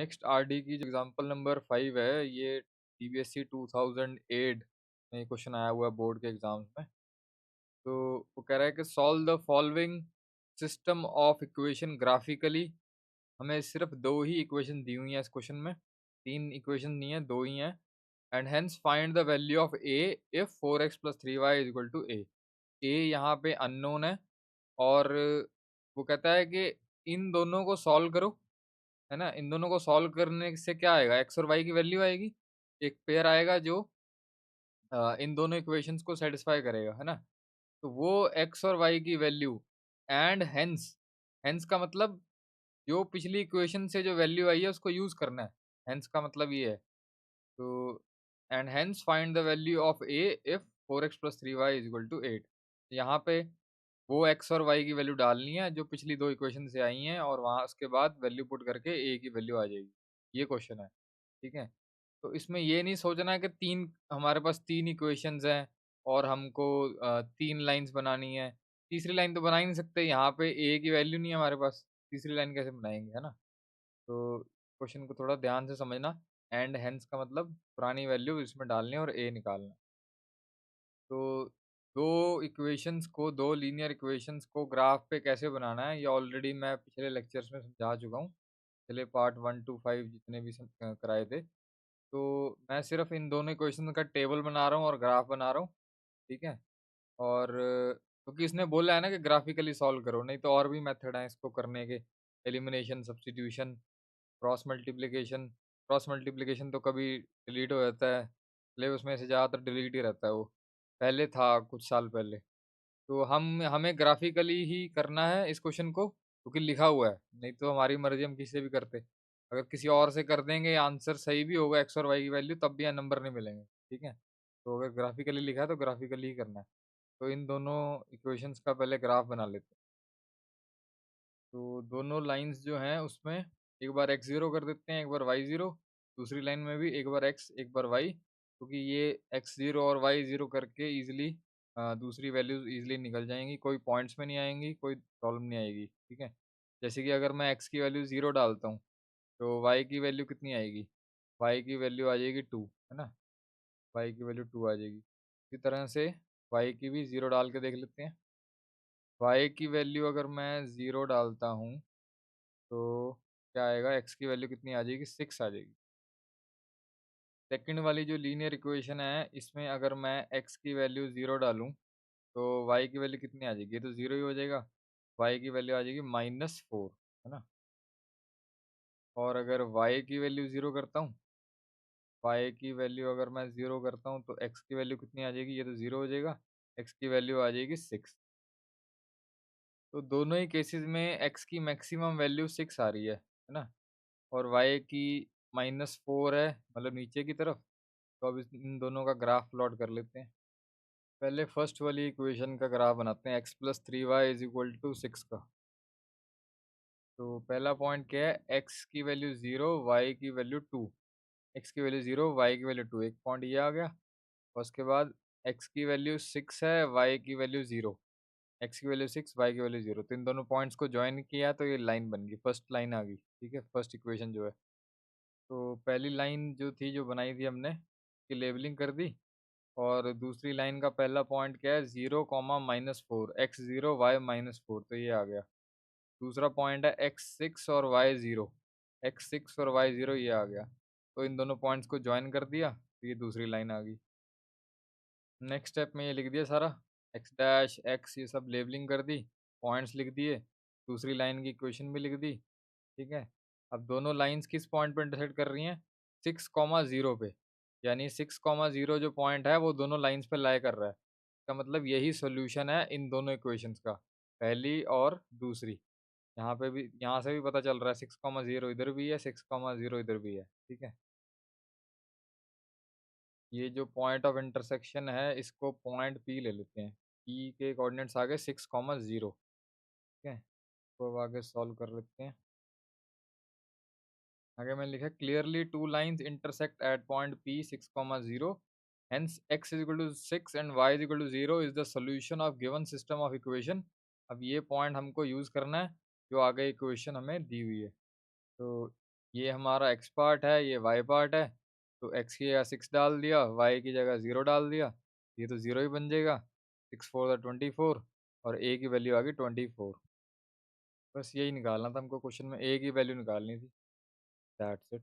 Next RD की जो example number 5 है, ये सीबीएसई 2008 में क्वेश्चन आया हुआ है बोर्ड के एग्जाम्स में। तो वो कह रहा है कि solve the following system of equation graphically. हमें सिर्फ दो ही इक्वेशन दी हुई हैं इस क्वेश्चन में, तीन इक्वेशन नहीं है, दो ही हैं। And hence find the value of A if 4x plus 3y is equal to a यहाँ पे अननोन है। और वो कहता है कि इन दोनों को सॉल्व करो, है ना। इन दोनों को सॉल्व करने से क्या आएगा, एक्स और वाई की वैल्यू आएगी। एक पेयर आएगा जो इन दोनों इक्वेशंस को सेटिस्फाई करेगा, है ना। तो वो एक्स और वाई की वैल्यू एंड हेंस, हेंस का मतलब जो पिछली इक्वेशन से जो वैल्यू आई है उसको यूज करना है। हेंस का मतलब ये है। तो and hence find the value of A if 4x plus 3y is equal to 8। यहाँ पे वो एक्स और वाई की वैल्यू डालनी है जो पिछली दो इक्वेशन से आई हैं, और वहाँ उसके बाद वैल्यू पुट करके ए की वैल्यू आ जाएगी। ये क्वेश्चन है, ठीक है। तो इसमें ये नहीं सोचना है कि तीन, हमारे पास तीन इक्वेशंस हैं और हमको तीन लाइंस बनानी है। तीसरी लाइन तो बना ही नहीं सकते, यहाँ पे ए की वैल्यू नहीं है हमारे पास, तीसरी लाइन कैसे बनाएंगे, है ना। तो क्वेश्चन को थोड़ा ध्यान से समझना। एंड हेंस का मतलब पुरानी वैल्यू इसमें डालनी है और ए निकालना है। तो दो लीनियर इक्वेशंस को ग्राफ पे कैसे बनाना है, ये ऑलरेडी मैं पिछले लेक्चर्स में समझा चुका हूँ। पिछले पार्ट 1 to 5 जितने भी कराए थे। तो मैं सिर्फ इन दोनों इक्वेशन का टेबल बना रहा हूँ और ग्राफ बना रहा हूँ, ठीक है। और क्योंकि इसने बोला है ना कि ग्राफिकली सॉल्व करो, नहीं तो और भी मेथड हैं इसको करने के। एलिमिनेशन, सब्स्टिट्यूशन, क्रॉस मल्टीप्लिकेशन तो कभी डिलीट हो जाता है, सिलेबस में से ज़्यादातर डिलीट ही रहता है वो। पहले था कुछ साल पहले। तो हमें ग्राफिकली ही करना है इस क्वेश्चन को, क्योंकि लिखा हुआ है, नहीं तो हमारी मर्जी हम किसी से भी करते। अगर किसी और से कर देंगे, आंसर सही भी होगा एक्स और वाई की वैल्यू, तब भी यहाँ नंबर नहीं मिलेंगे, ठीक है। तो अगर ग्राफिकली लिखा है तो ग्राफिकली ही करना है। तो इन दोनों इक्वेशंस का पहले ग्राफ बना लेते हैं। तो दोनों लाइंस जो हैं उसमें एक बार एक्स ज़ीरो कर देते हैं, एक बार वाई ज़ीरो। दूसरी लाइन में भी एक बार एक्स एक बार वाई, क्योंकि ये एक्स ज़ीरो और वाई ज़ीरो करके ईजिली दूसरी वैल्यूज ईजिली निकल जाएंगी, कोई पॉइंट्स में नहीं आएंगी, कोई प्रॉब्लम नहीं आएगी, ठीक है। जैसे कि अगर मैं एक्स की वैल्यू ज़ीरो डालता हूँ तो वाई की वैल्यू कितनी आएगी, वाई की वैल्यू आ जाएगी 2, है ना। वाई की वैल्यू 2 आ जाएगी। इसी तरह से वाई की भी ज़ीरो डाल के देख लेते हैं। वाई की वैल्यू अगर मैं ज़ीरो डालता हूँ तो क्या आएगा, एक्स की वैल्यू कितनी आ जाएगी, 6 आ जाएगी। सेकंड वाली जो लीनियर इक्वेशन है, इसमें अगर मैं एक्स की वैल्यू 0 डालूँ तो वाई की वैल्यू कितनी आ जाएगी, ये तो 0 ही हो जाएगा। वाई की वैल्यू आ जाएगी -4, है ना। और अगर वाई की वैल्यू 0 करता हूँ, वाई की वैल्यू अगर मैं 0 करता हूँ तो एक्स की वैल्यू कितनी आ जाएगी, ये तो 0 हो जाएगा। एक्स की वैल्यू आ जाएगी 6। तो दोनों ही केसेस में एक्स की मैक्सिमम वैल्यू 6 आ रही है ना। और वाई की -4 है, मतलब नीचे की तरफ। तो अब इन दोनों का ग्राफ प्लॉट कर लेते हैं। पहले फर्स्ट वाली इक्वेशन का ग्राफ बनाते हैं, x plus 3y is equal to 6 का। तो पहला पॉइंट क्या है, एक्स की वैल्यू 0, वाई की वैल्यू 2। एक्स की वैल्यू 0, वाई की वैल्यू 2, एक पॉइंट ये आ गया। और उसके बाद एक्स की वैल्यू 6 है, वाई की वैल्यू 0। एक्स की वैल्यू 6, वाई की वैल्यू 0, तो इन दोनों पॉइंट्स को ज्वाइन किया तो ये लाइन बन गई, फर्स्ट लाइन आ गई, ठीक है, फर्स्ट इक्वेशन जो है। तो पहली लाइन जो थी, जो बनाई थी हमने, की लेबलिंग कर दी। और दूसरी लाइन का पहला पॉइंट क्या है, 0, -4, एक्स 0 वाई -4, तो ये आ गया। दूसरा पॉइंट है एक्स 6 और वाई 0, एक्स 6 और वाई 0, ये आ गया। तो इन दोनों पॉइंट्स को ज्वाइन कर दिया तो ये दूसरी लाइन आ गई। नेक्स्ट स्टेप में ये लिख दिया सारा, एक्स डैश एक्स, ये सब लेबलिंग कर दी, पॉइंट्स लिख दिए, दूसरी लाइन की इक्वेशन भी लिख दी, ठीक है। अब दोनों लाइंस किस पॉइंट पे इंटरसेक्ट कर रही हैं, 6, 0 पे। यानी 6, 0 जो पॉइंट है वो दोनों लाइंस पे लाई कर रहा है। इसका मतलब यही सोल्यूशन है इन दोनों इक्वेशंस का, पहली और दूसरी। यहाँ पे भी, यहाँ से भी पता चल रहा है 6, 0 इधर भी है, 6, 0 इधर भी है, ठीक है। ये जो पॉइंट ऑफ इंटरसेक्शन है इसको पॉइंट पी ले लेते हैं। पी के कोऑर्डिनेट्स आ गए 6, 0, ठीक है। तो अब आगे सॉल्व कर लेते हैं। आगे मैंने लिखा clearly two lines intersect at point P 6, 0, hence x is equal to 6 and y is equal to 0 is the solution of given system of equation. अब ये पॉइंट हमको यूज़ करना है जो आगे इक्वेशन हमें दी हुई है। तो ये हमारा x पार्ट है, ये y पार्ट है। तो x की जगह 6 डाल दिया, y की जगह 0 डाल दिया। ये तो 0 ही बन जाएगा। 6 4 24 और a की वैल्यू आ गई 24। बस यही निकालना था हमको, क्वेश्चन में a की वैल्यू निकालनी थी। That's it.